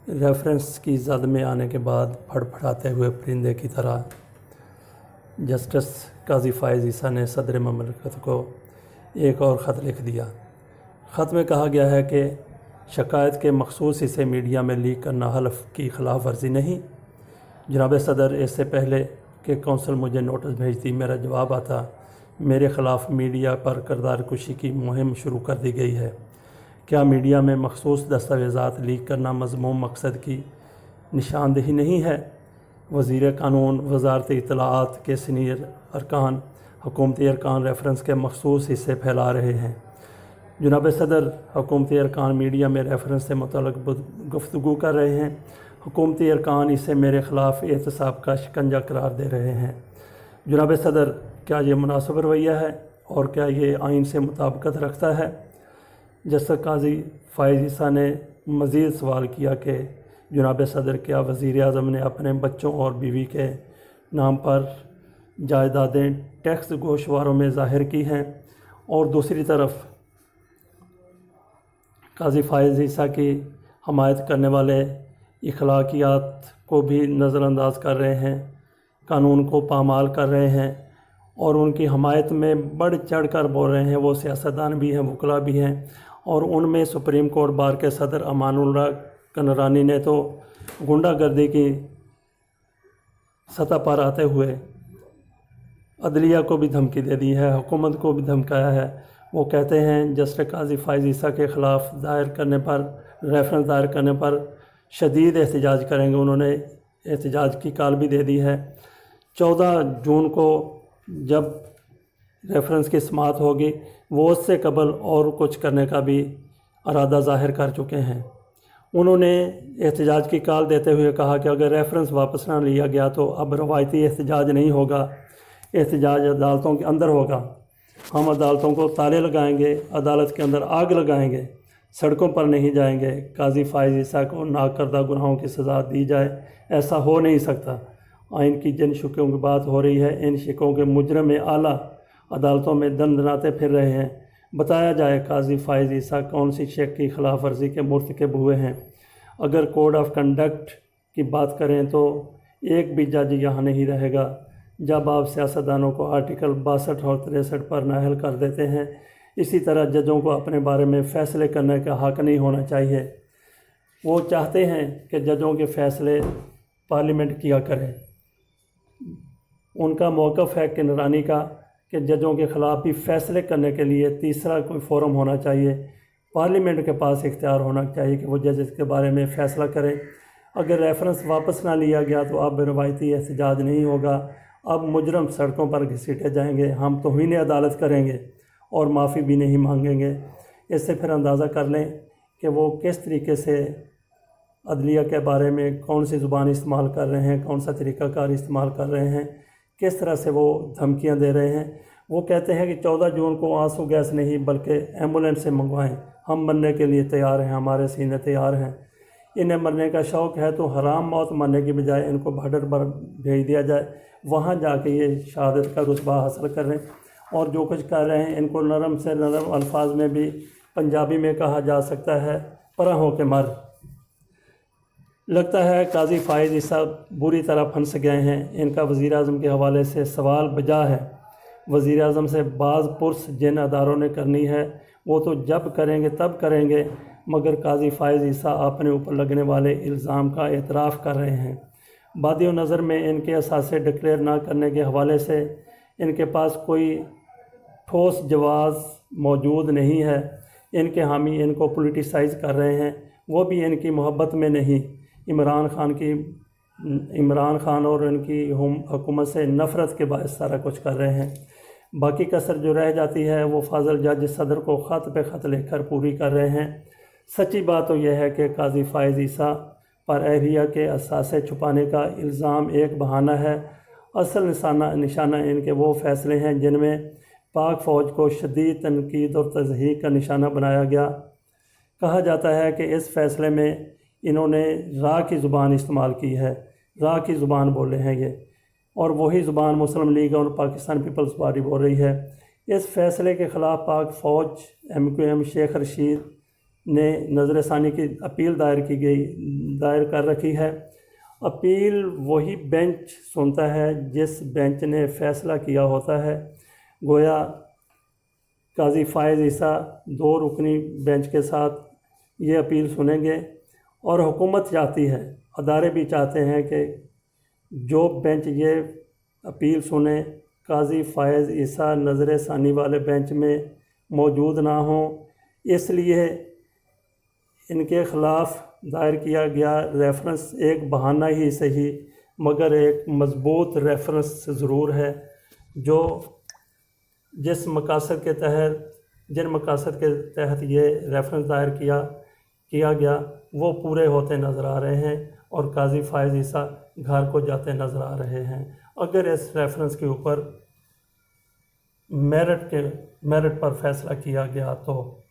Reference کی زد میں آنے کے بعد پھڑ پھڑاتے ہوئے پرندے کی طرح جسٹس قاضی فائز عیسیٰ نے صدر مملکت کو ایک اور خط لکھ دیا۔ خط میں کہا گیا ہے کہ شکایت کے مخصوص حصے میڈیا میں لیک کرنا حلف کی خلاف ورزی نہیں۔ جناب صدر، اس سے پہلے کہ کونسل مجھے نوٹس بھیجتی میرا جواب آتا، میرے خلاف میڈیا پر کردار کشی کی مہم شروع کر دی گئی ہے۔ کیا میڈیا میں مخصوص دستاویزات لیک کرنا مذموم مقصد کی نشاندہی نہیں ہے؟ وزیر قانون، وزارت اطلاعات کے سینئر ارکان، حکومتی ارکان ریفرنس کے مخصوص حصے پھیلا رہے ہیں۔ جناب صدر، حکومتی ارکان میڈیا میں ریفرنس سے متعلق گفتگو کر رہے ہیں۔ حکومتی ارکان اسے میرے خلاف احتساب کا شکنجہ قرار دے رہے ہیں۔ جناب صدر، کیا یہ مناسب رویہ ہے اور کیا یہ آئین سے مطابقت رکھتا ہے؟ جسٹس قاضی فائز عیسیٰ نے مزید سوال کیا کہ جناب صدر، کیا وزیر اعظم نے اپنے بچوں اور بیوی کے نام پر جائیدادیں ٹیکس گوشواروں میں ظاہر کی ہیں؟ اور دوسری طرف قاضی فائز عیسیٰ کی حمایت کرنے والے اخلاقیات کو بھی نظر انداز کر رہے ہیں، قانون کو پامال کر رہے ہیں اور ان کی حمایت میں بڑھ چڑھ کر بول رہے ہیں۔ وہ سیاستدان بھی ہیں، وکلاء بھی ہیں، اور ان میں سپریم کورٹ بار کے صدر امان اللہ کنرانی نے تو غنڈہ گردی کی سطح پر آتے ہوئے عدلیہ کو بھی دھمکی دے دی ہے، حکومت کو بھی دھمکایا ہے۔ وہ کہتے ہیں جسٹس قاضی فائز عیسیٰ کے خلاف ریفرنس دائر کرنے پر شدید احتجاج کریں گے۔ انہوں نے احتجاج کی کال بھی دے دی ہے۔ 14 جون کو جب ریفرنس کی سماعت ہوگی، وہ اس سے قبل اور کچھ کرنے کا بھی ارادہ ظاہر کر چکے ہیں۔ انہوں نے احتجاج کی کال دیتے ہوئے کہا کہ اگر ریفرنس واپس نہ لیا گیا تو اب روایتی احتجاج نہیں ہوگا، احتجاج عدالتوں کے اندر ہوگا۔ ہم عدالتوں کو تالے لگائیں گے، عدالت کے اندر آگ لگائیں گے، سڑکوں پر نہیں جائیں گے۔ قاضی فائز عیسیٰ کو ناکردہ گناہوں کی سزا دی جائے، ایسا ہو نہیں سکتا۔ آئین کی جن شقوں کی بات ہو رہی ہے، ان شقوں کے مجرم اعلیٰ عدالتوں میں دندناتے پھر رہے ہیں۔ بتایا جائے قاضی فائز عیسیٰ کون سی شق کی خلاف ورزی کے مرتکب ہوئے ہیں۔ اگر کوڈ آف کنڈکٹ کی بات کریں تو ایک بھی جج یہاں نہیں رہے گا جب آپ سیاستدانوں کو آرٹیکل 62 اور 63 پر نااہل کر دیتے ہیں۔ اسی طرح ججوں کو اپنے بارے میں فیصلے کرنے کا حق نہیں ہونا چاہیے۔ وہ چاہتے ہیں کہ ججوں کے فیصلے پارلیمنٹ کیا کرے۔ ان کا موقف ہے کنرانی کا کہ ججوں کے خلاف بھی فیصلے کرنے کے لیے تیسرا کوئی فورم ہونا چاہیے۔ پارلیمنٹ کے پاس اختیار ہونا چاہیے کہ وہ ججز کے بارے میں فیصلہ کریں۔ اگر ریفرنس واپس نہ لیا گیا تو اب روایتی احتجاج نہیں ہوگا، اب مجرم سڑکوں پر گھسیٹے جائیں گے، ہم توہین عدالت کریں گے اور معافی بھی نہیں مانگیں گے۔ اس سے پھر اندازہ کر لیں کہ وہ کس طریقے سے عدلیہ کے بارے میں کون سی زبان استعمال کر رہے ہیں، کون سا طریقہ کار استعمال کر رہے ہیں، کس طرح سے وہ دھمکیاں دے رہے ہیں۔ وہ کہتے ہیں کہ 14 جون کو آنسو گیس نہیں بلکہ ایمبولینس سے منگوائیں، ہم مرنے کے لیے تیار ہیں، ہمارے سینے تیار ہیں۔ انہیں مرنے کا شوق ہے تو حرام موت مرنے کی بجائے ان کو بارڈر پر بھیج دیا جائے، وہاں جا کے یہ شہادت کا رتبہ حاصل کریں۔ اور جو کچھ کر رہے ہیں ان کو نرم سے نرم الفاظ میں بھی پنجابی میں کہا جا سکتا ہے، پرا ہو کے مر۔ لگتا ہے قاضی فائز عیسیٰ بری طرح پھنس گئے ہیں۔ ان کا وزیر اعظم کے حوالے سے سوال بجا ہے۔ وزیر اعظم سے بعض پرس جن اداروں نے کرنی ہے وہ تو جب کریں گے تب کریں گے، مگر قاضی فائز عیسیٰ اپنے اوپر لگنے والے الزام کا اعتراف کر رہے ہیں۔ بادی و نظر میں ان کے اثاثے ڈکلیئر نہ کرنے کے حوالے سے ان کے پاس کوئی ٹھوس جواز موجود نہیں ہے۔ ان کے حامی ان کو پولیٹیسائز کر رہے ہیں، وہ بھی ان کی محبت میں نہیں، عمران خان اور ان کی حکومت سے نفرت کے باعث سارا کچھ کر رہے ہیں۔ باقی کسر جو رہ جاتی ہے وہ فاضل جج صدر کو خط پہ خط لکھ کر پوری کر رہے ہیں۔ سچی بات تو یہ ہے کہ قاضی فائز عیسیٰ پر اہلیہ کے اثاثے چھپانے کا الزام ایک بہانہ ہے۔ اصل نشانہ ان کے وہ فیصلے ہیں جن میں پاک فوج کو شدید تنقید اور تضحیک کا نشانہ بنایا گیا۔ کہا جاتا ہے کہ اس فیصلے میں انہوں نے راہ کی زبان استعمال کی ہے، راہ کی زبان بولے ہیں یہ، اور وہی زبان مسلم لیگ اور پاکستان پیپلز پارٹی بول رہی ہے۔ اس فیصلے کے خلاف پاک فوج، MQM، شیخ رشید نے نظر ثانی کی اپیل دائر کر رکھی ہے۔ اپیل وہی بینچ سنتا ہے جس بینچ نے فیصلہ کیا ہوتا ہے۔ گویا قاضی فائز عیسیٰ 2 رکنی بینچ کے ساتھ یہ اپیل سنیں گے، اور حکومت چاہتی ہے، ادارے بھی چاہتے ہیں کہ جو بینچ یہ اپیل سنے قاضی فائز عیسیٰ نظر ثانی والے بینچ میں موجود نہ ہوں، اس لیے ان کے خلاف دائر کیا گیا ریفرنس ایک بہانہ ہی صحیح مگر ایک مضبوط ریفرنس ضرور ہے، جو جن مقاصد کے تحت یہ ریفرنس دائر کیا گیا وہ پورے ہوتے نظر آ رہے ہیں، اور قاضی فائز عیسیٰ گھر کو جاتے نظر آ رہے ہیں۔ اگر اس ریفرنس کے اوپر میرٹ پر فیصلہ کیا گیا تو